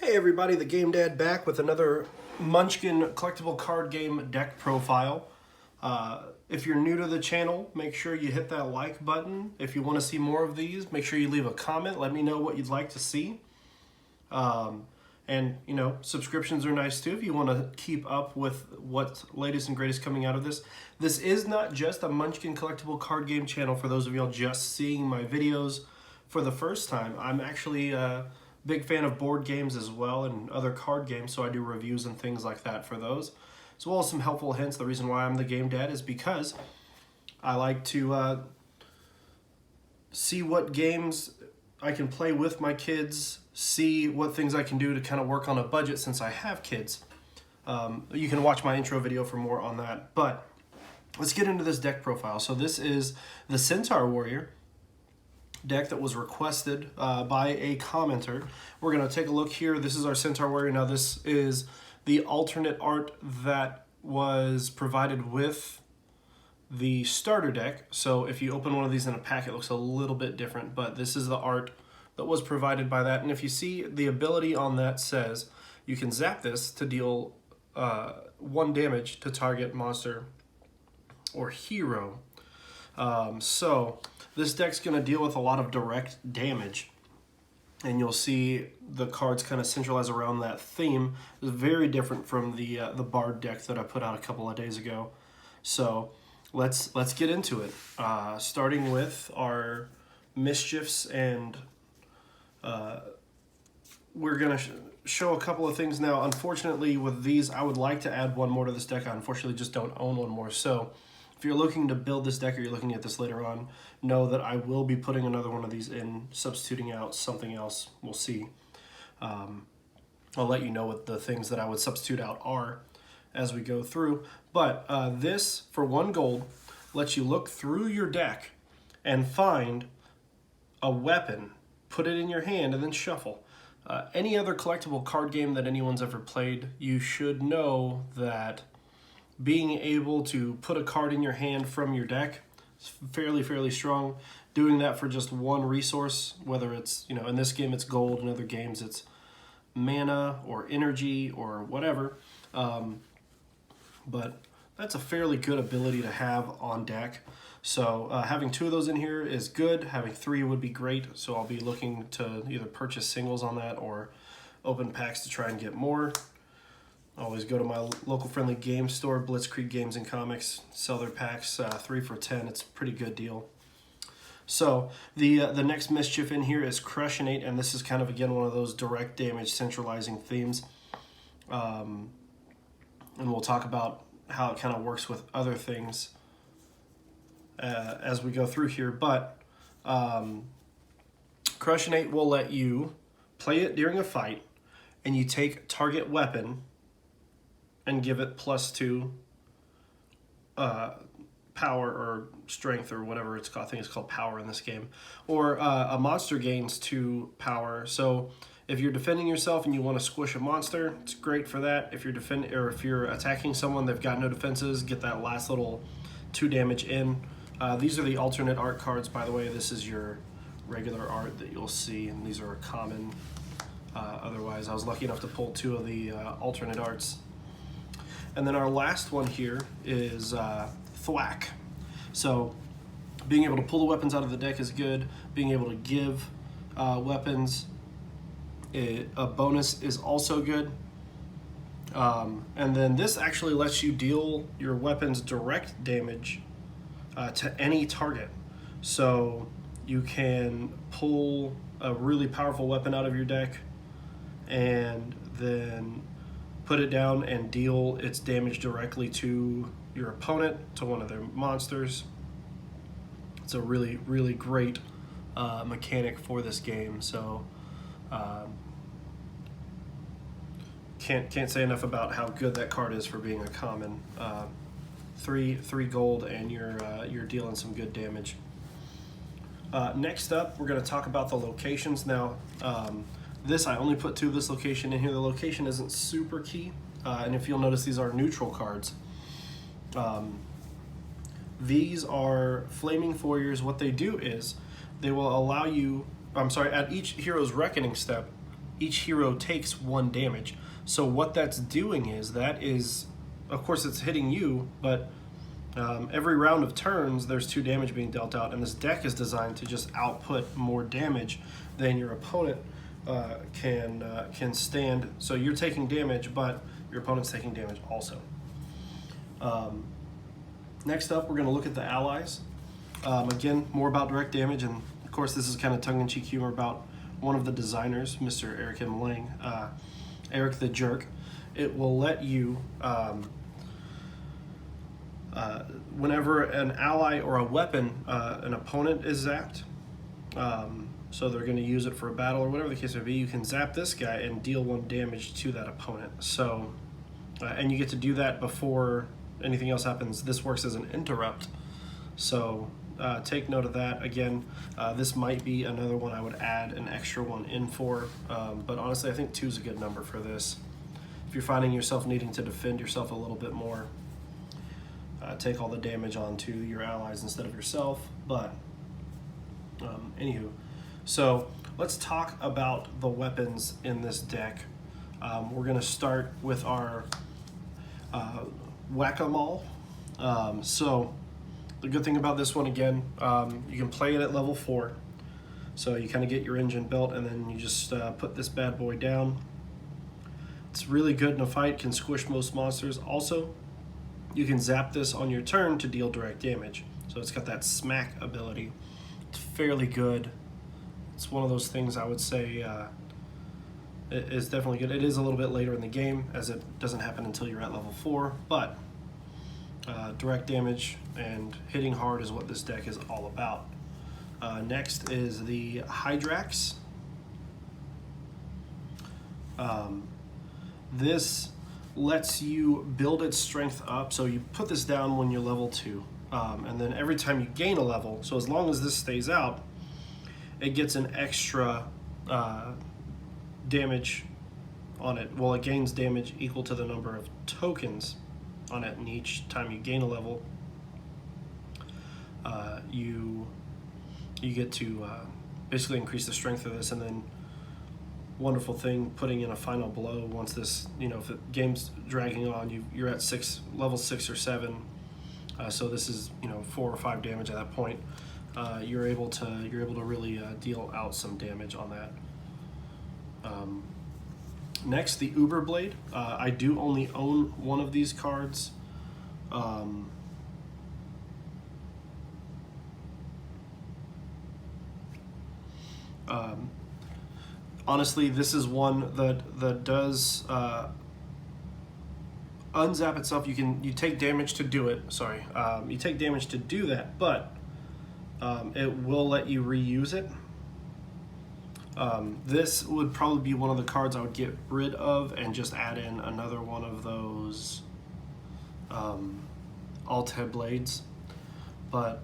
Hey everybody, the Game Dad back with another Munchkin collectible card game deck profile. If you're new to the channel, make sure you hit that like button. If you want to see more of these, make sure you leave a comment. Let me know what you'd like to see. And, you know, subscriptions are nice too if you want to keep up with what's latest and greatest coming out of this. This is not just a Munchkin collectible card game channel for those of y'all just seeing my videos for the first time. I'm actually a big fan of board games as well and other card games, so I do reviews and things like that for those. As well as some helpful hints. The reason why I'm the Game Dad is because I like to see what games I can play with my kids, see what things I can do to kind of work on a budget since I have kids. You can watch my intro video for more on that, but let's get into this deck profile. So this is the Centaur Warrior deck that was requested by a commenter. We're going to take a look here. This is our Centaur Warrior. Now this is the alternate art that was provided with the starter deck. So if you open one of these in a pack, it looks a little bit different, but this is the art that was provided by that. And if you see, the ability on that says you can zap this to deal 1 damage to target monster or hero. So this deck's going to deal with a lot of direct damage, and you'll see the cards kind of centralize around that theme. It's very different from the Bard deck that I put out a couple of days ago. So let's get into it. Starting with our mischiefs, and we're going to show a couple of things now. Unfortunately, with these, I would like to add one more to this deck. I unfortunately just don't own one more. So if you're looking to build this deck or you're looking at this later on, know that I will be putting another one of these in, substituting out something else. We'll see. I'll let you know what the things that I would substitute out are as we go through. But this, for 1 gold, lets you look through your deck and find a weapon, put it in your hand, and then shuffle. Any other collectible card game that anyone's ever played, you should know that being able to put a card in your hand from your deck is fairly strong. Doing that for just 1 resource, whether it's, you know, in this game it's gold, in other games it's mana or energy or whatever. But that's a fairly good ability to have on deck. So having 2 of those in here is good. Having 3 would be great. So I'll be looking to either purchase singles on that or open packs to try and get more. Always go to my local friendly game store, Blitzkrieg Games and Comics, sell their packs 3 for $10. It's a pretty good deal. So the next mischief in here is Crushionate, and this is kind of, again, one of those direct damage centralizing themes. And we'll talk about how it kind of works with other things as we go through here. But Crushionate will let you play it during a fight, and you take target weapon and give it +2 power or strength or whatever it's called. I think it's called power in this game. Or a monster gains 2 power. So if you're defending yourself and you want to squish a monster, it's great for that. If you're if you're attacking someone, they've got no defenses, get that last little 2 damage in. These are the alternate art cards, by the way. This is your regular art that you'll see, and these are common. Otherwise, I was lucky enough to pull 2 of the alternate arts. And then our last one here is Thwack. So being able to pull the weapons out of the deck is good. Being able to give weapons a bonus is also good. And then this actually lets you deal your weapons direct damage to any target. So you can pull a really powerful weapon out of your deck and then put it down and deal its damage directly to your opponent, to one of their monsters. It's a really great mechanic for this game. So can't say enough about how good that card is for being a common. 3 gold, and you're dealing some good damage. Next up, we're going to talk about the locations. Now, this, I only put 2 of this location in here. The location isn't super key, and if you'll notice, these are neutral cards. These are Flaming Foyers. What they do is they will allow you, at each hero's reckoning step, each hero takes 1 damage. So what that's doing is, of course it's hitting you, but every round of turns there's 2 damage being dealt out, and this deck is designed to just output more damage than your opponent can stand. So you're taking damage, but your opponent's taking damage also. Next up, we're going to look at the allies. Again, more about direct damage, and of course this is kind of tongue-in-cheek humor about one of the designers, Mr. Eric M. Lang, Eric the Jerk. It will let you, whenever an ally or a weapon, an opponent is zapped, so they're going to use it for a battle or whatever the case may be, you can zap this guy and deal 1 damage to that opponent. So, and you get to do that before anything else happens. This works as an interrupt. So take note of that. Again, this might be another one I would add an extra one in for, but honestly I think 2 is a good number for this. If you're finding yourself needing to defend yourself a little bit more, take all the damage onto your allies instead of yourself. But anywho, so let's talk about the weapons in this deck. We're going to start with our Whack-A-Mole. So the good thing about this one, again, you can play it at level 4. So you kind of get your engine built, and then you just put this bad boy down. It's really good in a fight, can squish most monsters. Also, you can zap this on your turn to deal direct damage. So it's got that smack ability. It's fairly good. It's one of those things I would say is definitely good. It is a little bit later in the game, as it doesn't happen until you're at level 4, but direct damage and hitting hard is what this deck is all about. Next is the Hydrax. This lets you build its strength up, so you put this down when you're level 2, and then every time you gain a level, so as long as this stays out, it gets an extra damage on it. Well, it gains damage equal to the number of tokens on it, and each time you gain a level, you get to basically increase the strength of this. And then, wonderful thing, putting in a final blow once this, if the game's dragging on, you're at level 6 or 7, so this is 4 or 5 damage at that point. You're able to really deal out some damage on that. Next, the Uber Blade. I do only own one of these cards. Honestly, this is one that does unzap itself. You take damage to do it. Sorry, you take damage to do that, but it will let you reuse it. This would probably be one of the cards I would get rid of and just add in another one of those alt-head blades. But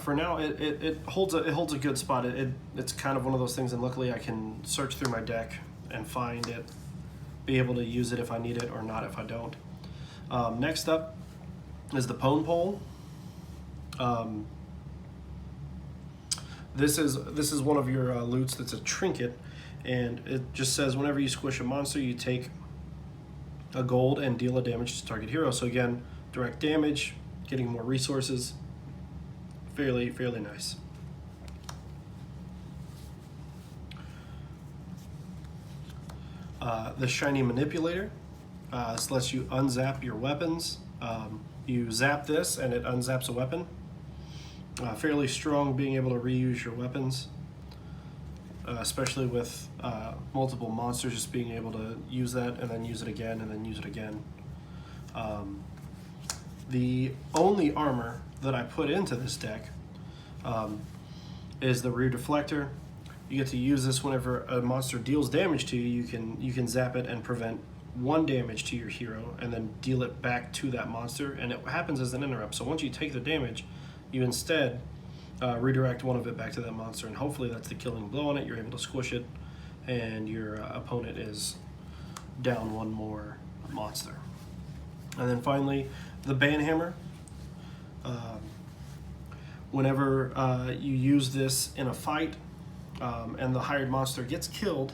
for now, it holds a good spot. It's kind of one of those things, and luckily I can search through my deck and find it, be able to use it if I need it or not if I don't. Next up is the Pone Pole. This is one of your loots that's a trinket, and it just says whenever you squish a monster, you take a gold and deal a damage to target hero. So again, direct damage, getting more resources, fairly nice. The Shiny Manipulator. This lets you unzap your weapons. You zap this and it unzaps a weapon. Fairly strong, being able to reuse your weapons, especially with multiple monsters, just being able to use that and then use it again and then use it again. The only armor that I put into this deck is the Rear Deflector. You get to use this whenever a monster deals damage to you. You can zap it and prevent 1 damage to your hero and then deal it back to that monster, and it happens as an interrupt. So once you take the damage, you instead redirect 1 of it back to that monster, and hopefully that's the killing blow on it. You're able to squish it, and your opponent is down 1 more monster. And then finally, the Banhammer. Whenever you use this in a fight, and the hired monster gets killed,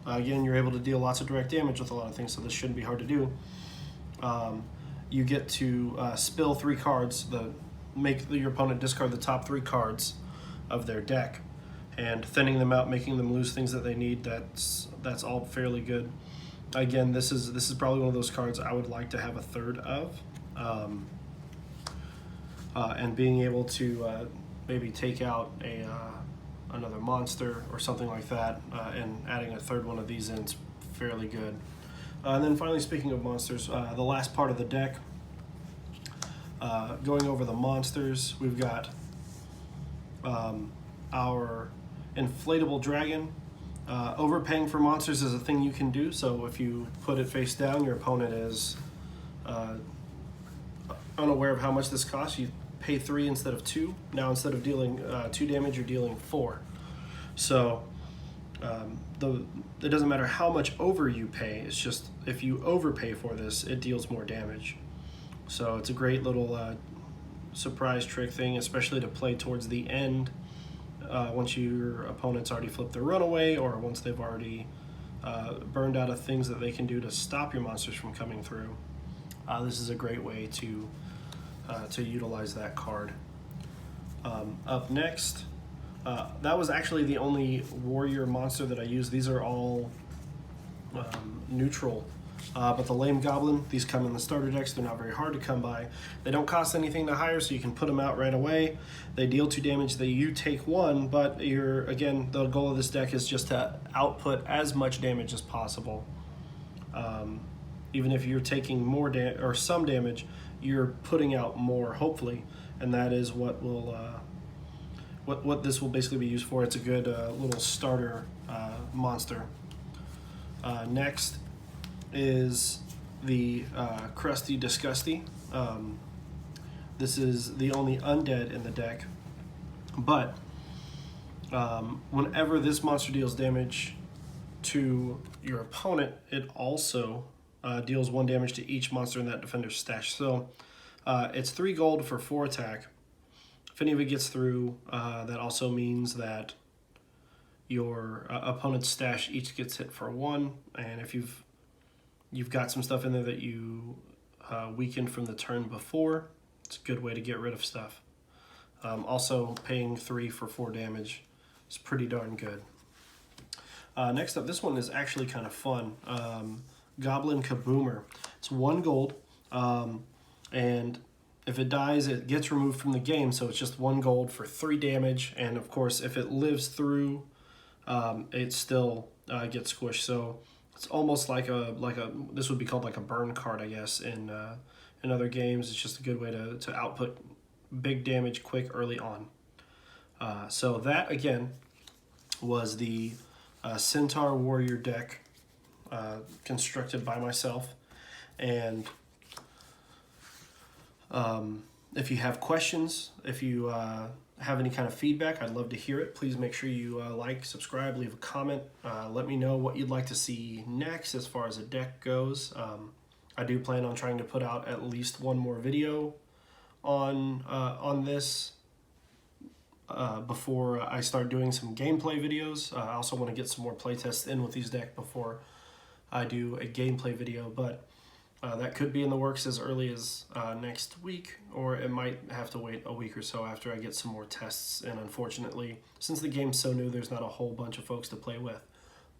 again, you're able to deal lots of direct damage with a lot of things, so this shouldn't be hard to do. You get to spill 3 cards, make your opponent discard the top 3 cards of their deck, and thinning them out, making them lose things that they need. That's all fairly good. Again, this is probably one of those cards I would like to have a third of, and being able to maybe take out another monster or something like that, and adding a third one of these in is fairly good. And then finally, speaking of monsters, the last part of the deck, going over the monsters, we've got our inflatable dragon. Overpaying for monsters is a thing you can do, so if you put it face down, your opponent is unaware of how much this costs. You pay 3 instead of 2. Now instead of dealing 2 damage, you're dealing 4. So it doesn't matter how much over you pay, it's just if you overpay for this, it deals more damage. So it's a great little surprise trick thing, especially to play towards the end, once your opponent's already flipped their runaway, or once they've already burned out of things that they can do to stop your monsters from coming through. This is a great way to utilize that card. Up next, that was actually the only warrior monster that I used. These are all neutral, but the lame goblin, these come in the starter decks. They're not very hard to come by. They don't cost anything to hire, so you can put them out right away. They deal 2 damage, you take 1, but again, the goal of this deck is just to output as much damage as possible. Even if you're taking more or some damage, you're putting out more, hopefully, and that is what will what this will basically be used for. It's a good little starter monster. Next is the Crusty Disgusty. This is the only undead in the deck, but whenever this monster deals damage to your opponent, it also deals 1 damage to each monster in that defender's stash. So it's 3 gold for 4 attack. If any of it gets through, that also means that your opponent's stash each gets hit for 1, and if you've got some stuff in there that you weakened from the turn before, it's a good way to get rid of stuff. Also, paying 3 for 4 damage is pretty darn good. Next up, this one is actually kind of fun. Goblin Kaboomer. It's 1 gold, and if it dies, it gets removed from the game, so it's just 1 gold for 3 damage, and of course, if it lives through, it still gets squished. So it's almost like this would be called like a burn card, I guess, in other games. It's just a good way to output big damage quick early on. So that, again, was the Centaur Warrior deck constructed by myself. And if you have questions, if you have any kind of feedback, I'd love to hear it. Please make sure you like, subscribe, leave a comment. Let me know what you'd like to see next as far as a deck goes. I do plan on trying to put out at least 1 more video on this before I start doing some gameplay videos. I also want to get some more playtests in with these decks before I do a gameplay video, but that could be in the works as early as next week, or it might have to wait a week or so after I get some more tests. And unfortunately, since the game's so new, there's not a whole bunch of folks to play with.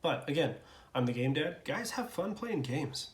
But again, I'm the Game Dad. Guys, have fun playing games.